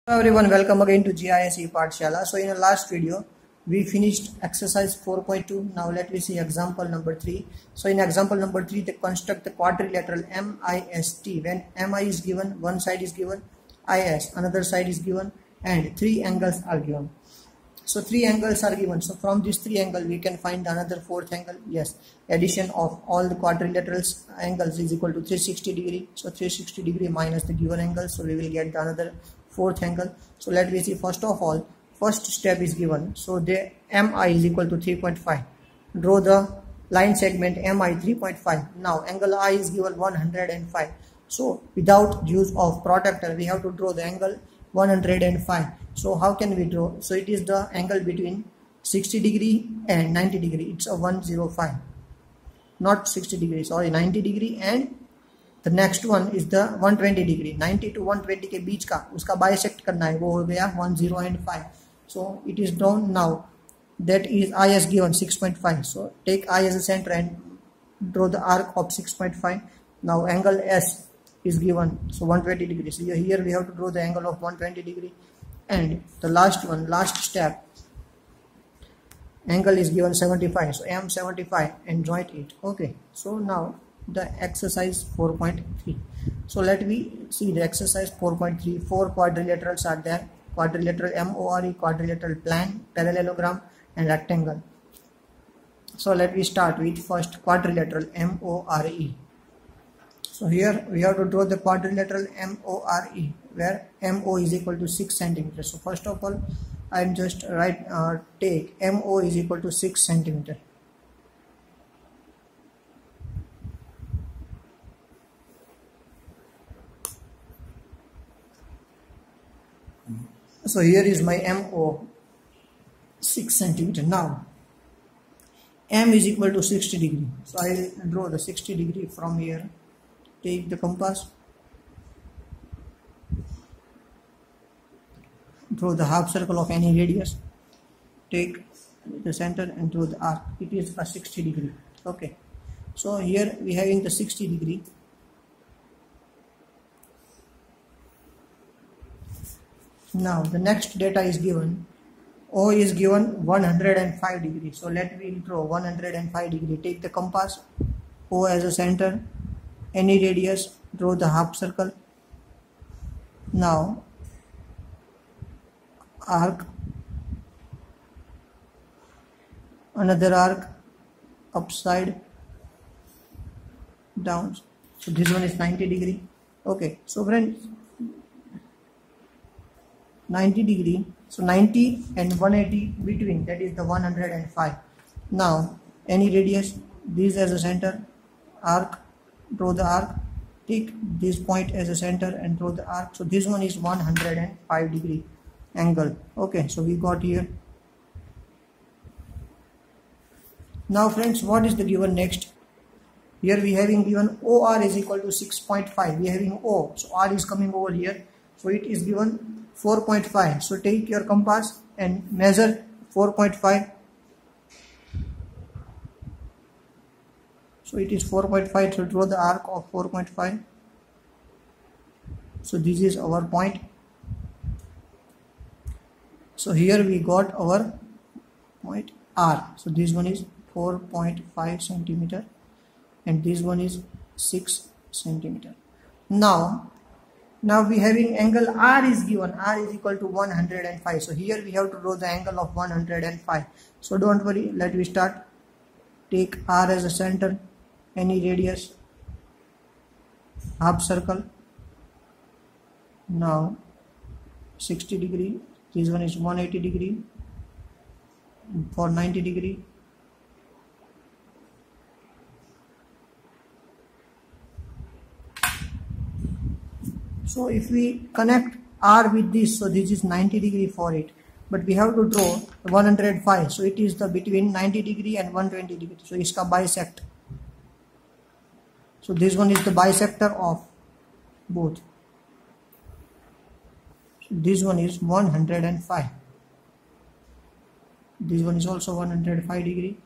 Hello everyone, welcome again to GISE Pathshala. So in the last video we finished exercise 4.2. Now let me see example number 3. So in example number 3 they construct the quadrilateral MIST. When MI is given, one side is given, IS another side is given, and three angles are given. So three angles are given. So from this three angle we can find another fourth angle. Yes, addition of all the quadrilaterals angles is equal to 360 degree. So 360 degree minus the given angle. So we will get the another fourth angle. So let me see. First of all, first step is given. So the MI is equal to 3.5. Draw the line segment MI 3.5. Now angle I is given 105. So without use of protractor we have to draw the angle 105. So how can we draw? So it is the angle between 60 degree and 90 degree. It's a 105, not 60 degree, sorry, 90 degree, and the next one is the 120 degree. 90 to 120 के बीच का उसका bisect करना है, वो हो गया 10 and 5. So it is drawn now. That is I is given 6.5. So take I as a center and draw the arc of 6.5. Now angle S is given, so 120 degree. So here we have to draw the angle of 120 degree. And the last one, last step, angle is given 75. So M 75 and joint it. Okay. So now the exercise 4.3. So let me see the exercise 4.3. Four quadrilaterals are there: quadrilateral MORE, quadrilateral plan, parallelogram, and rectangle. So let me start with first quadrilateral MORE. So here we have to draw the quadrilateral MORE, where MO is equal to 6 cm. So first of all, I am just take MO is equal to 6 cm. So here is my MO, 6 cm. Now M is equal to 60 degree. So I will draw the 60 degree from here. Take the compass, draw the half circle of any radius, take the center and draw the arc. It is a 60 degree. Okay, so here we having the 60 degree. Now the next data is given. O is given 105 degree. So let me draw 105 degree. Take the compass, O as a center, any radius, draw the half circle. Now arc, another arc, upside down. So this one is 90 degree. Okay, so friends, 90 degree, so 90 and 180 between, that is the 105. Now any radius, this as a center, arc, draw the arc, take this point as a center and draw the arc. So this one is 105 degree angle. Okay, so we got here. Now friends, what is the given next? Here we having given OR is equal to 6.5. we are having O, so R is coming over here, so it is given 4.5. so take your compass and measure 4.5. So it is 4.5, so draw the arc of 4.5. So this is our point. So here we got our point R. So this one is 4.5 centimeter and this one is 6 centimeter. Now we having angle R is given. R is equal to 105. So here we have to draw the angle of 105. So don't worry, let me start. Take R as a center, any radius, half circle. Now 60 degree, this one is 180 degree, for 90 degree. So if we connect R with this, so this is 90 degree for it, but we have to draw 105. So it is the between 90 degree and 120 degree. So iska bisect. So this one is the bisector of both. So this one is 105. This one is also 105 degree.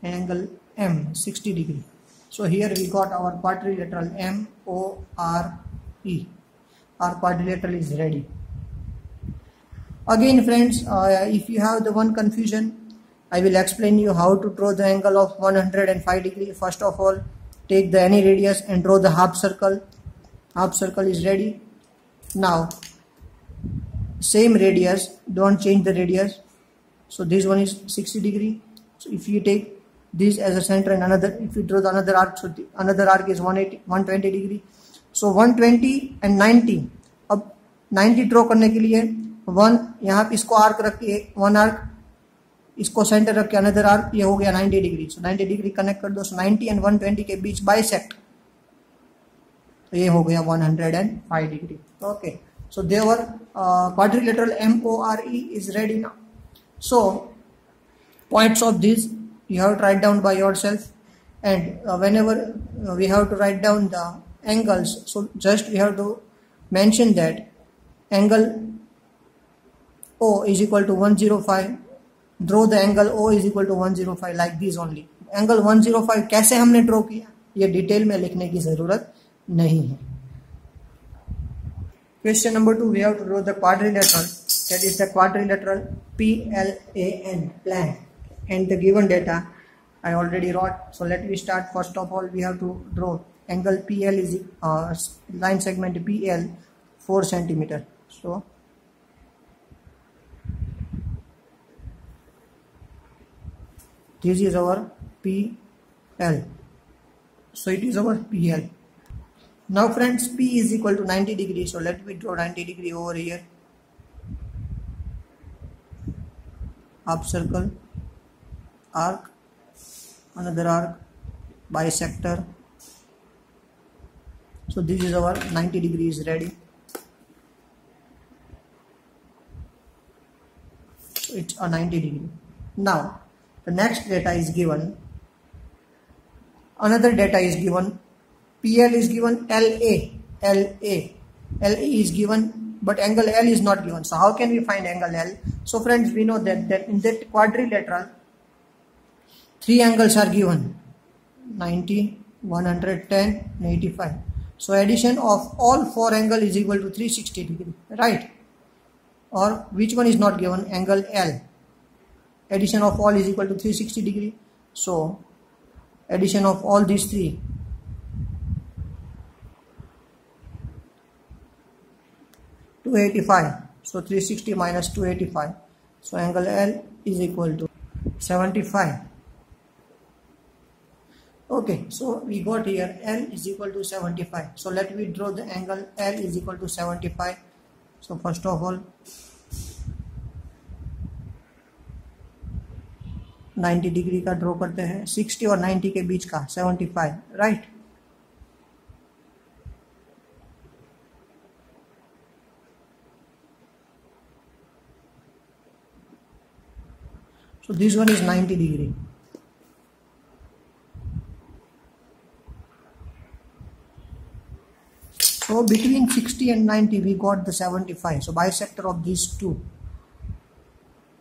Angle M 60 degree. So here we got our quadrilateral MORE. Our quadrilateral is ready. Again friends, if you have the one confusion, I will explain you how to draw the angle of 105 degree. First of all, take the any radius and draw the half circle. Half circle is ready. Now same radius, don't change the radius. So this one is 60 degree. So if you take this as a center and another, if you draw the another arc, so another arc is 120 degree. So 120 and 90. अब 90 draw करने के लिए one यहाँ पे इसको arc रख के one arc, इसको सेंटर रख के अनदर आर्क, ये हो गया 90 डिग्री. सो 90 डिग्री कनेक्ट कर दो. सो 90 एंड 120 के बीच बाइसेक्ट, तो ये हो गया 105 degree. Okay, so there quadrilateral MORE is ready now. So points of this you have to write down by yourself, and whenever we have to write down the angles, so just we have to mention that angle O is equal to 105. Draw the angle O is equal to 105 like this only. Angle 105 कैसे हमने draw किया ये detail में लिखने की जरूरत नहीं है. Question number 2, we have to draw the quadrilateral, that is the quadrilateral PLAN, plan, and the given data I already wrote. So let me start. First of all, we have to draw angle PL is line segment PL 4 centimeter. So this is our PL. So it is our PL. Now friends, P is equal to 90 degree. So let me draw 90 degree over here. Half circle, arc, another arc, bisector. So this is our 90 degree is ready. So it's a 90 degree. Now the next data is given. Another data is given. PL is given, LA is given, but angle L is not given. So how can we find angle L? So friends, we know that in that quadrilateral, three angles are given, 90, 110, and 85. So addition of all four angles is equal to 360 degree, right? Or which one is not given? Angle L. Addition of all is equal to 360 degree. So addition of all these three, 285. So 360 minus 285. So angle L is equal to 75. Okay, so we got here L is equal to 75. So let me draw the angle L is equal to 75. So first of all, 90 degree का draw करते हैं. 60 और 90 के बीच का 75, right? So this one is 90 degree. So between 60 and 90 we got the 75. So bisector of these two.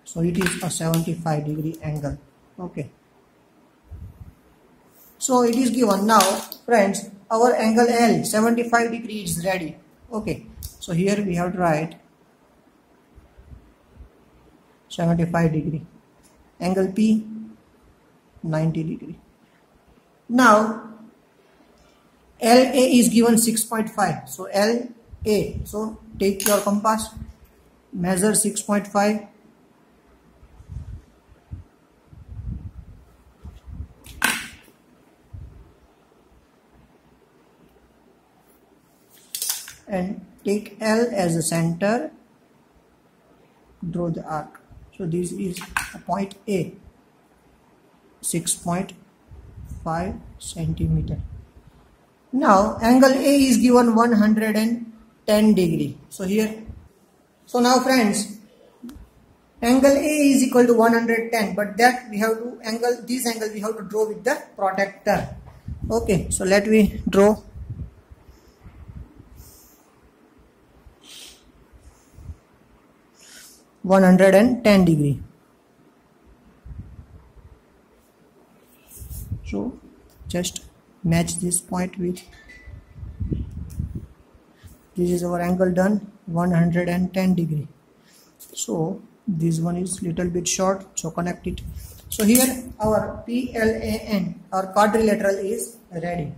So it is a 75 degree angle. Okay. So it is given. Now friends, our angle L 75 degree is ready. Okay. So here we have to write 75 degree. Angle P 90 degree. Now LA is given 6.5. So LA. So take your compass, measure 6.5. And take L as a center, draw the arc. So this is a point A, 6.5 centimeter. Now angle A is given 110 degree. So here, so now friends, angle A is equal to 110, but that we have to this angle we have to draw with the protractor. Okay, so let me draw. (110 degree). So just match this point with this is our angle done, 110 degree. So this one is little bit short, so connect it. So here our PLAN, our quadrilateral, is ready.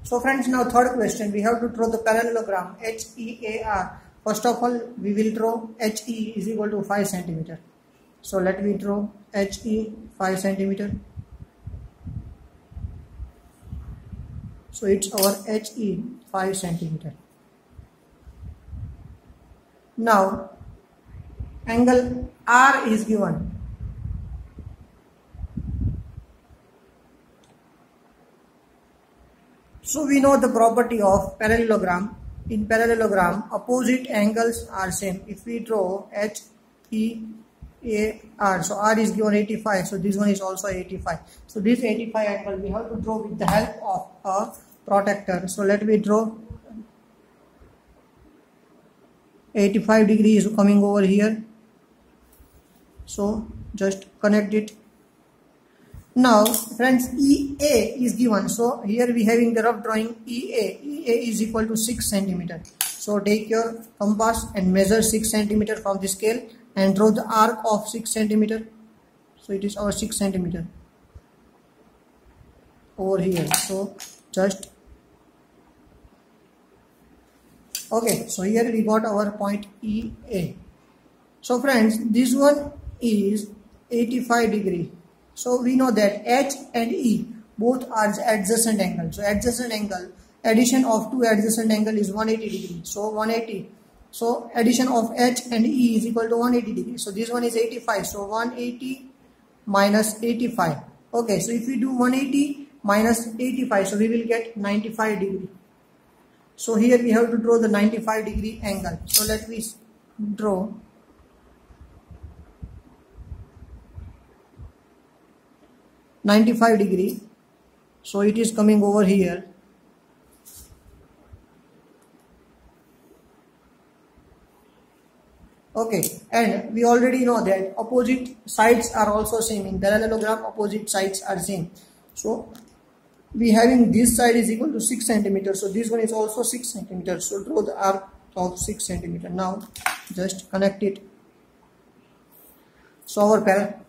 So friends, now third question, we have to draw the parallelogram HEAR. First of all, we will draw HE is equal to 5 cm. So let me draw HE 5 cm. So it's our HE 5 cm. Now angle R is given. So we know the property of parallelogram. In parallelogram, opposite angles are same. If we draw HEAR, so R is given 85, so this one is also 85. So this 85 angle we have to draw with the help of a protractor. So let me draw 85 degrees coming over here. So just connect it. Now friends, EA is given. So here we having the rough drawing EA. EA is equal to 6 cm. So take your compass and measure 6 cm from the scale and draw the arc of 6 cm. So it is our 6 cm over here. So just okay. So here we got our point EA. So friends, this one is 85 degree. So we know that H and E both are adjacent angles. So adjacent angle, addition of two adjacent angle is 180 degree. So 180. So addition of H and E is equal to 180 degree. So this one is 85. So 180 minus 85. Okay. So if we do 180 minus 85, so we will get 95 degree. So here we have to draw the 95 degree angle. So let me draw 95 degree. So it is coming over here. Okay, and we already know that opposite sides are also same. In parallelogram, opposite sides are same. So we having this side is equal to 6 cm. So this one is also 6 cm. So draw the arc of 6 cm. Now just connect it. So our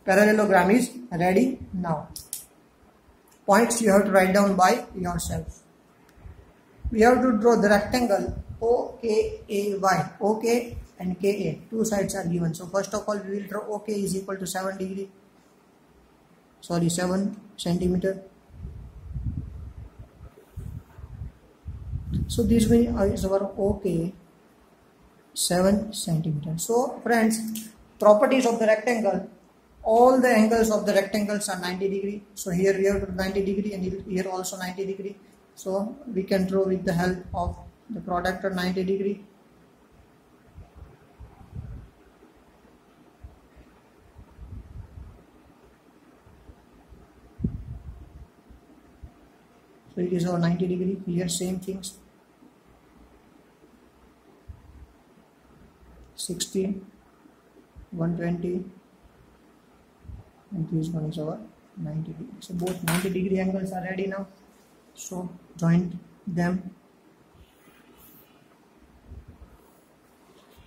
parallelogram is ready now. Points you have to write down by yourself. We have to draw the rectangle OKAY. OK and KA. Two sides are given. So first of all, we will draw OK is equal to 7 cm. So this one is our OK 7 cm. So friends, properties of the rectangle, all the angles of the rectangles are 90 degree. So here we have 90 degree and here also 90 degree. So we can draw with the help of the protractor 90 degree. So it is our 90 degree. Here same things. 60, 120, and this one is our 90 degree. So both 90 degree angles are ready now. So join them.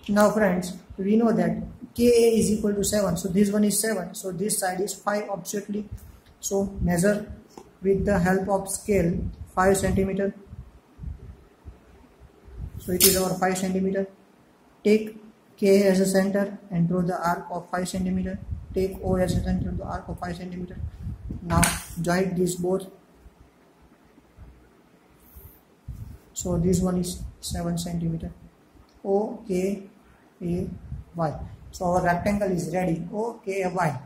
Now friends, we know that KA is equal to 7. So this one is 7. So this side is 5 obviously. So measure with the help of scale 5 cm. So it is our 5 cm. Take K as a center and draw the arc of 5 cm. Take O as a center, the arc of 5 cm. Now join these both. So this one is 7 cm. O K A Y. So our rectangle is ready. O K A Y.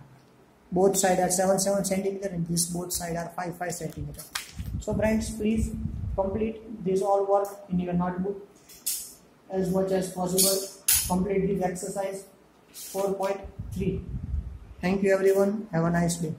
Both sides are 7 cm and this both sides are 5 cm. So friends, please complete this all work in your notebook as much as possible. Complete this exercise 4.3. Thank you everyone. Have a nice day.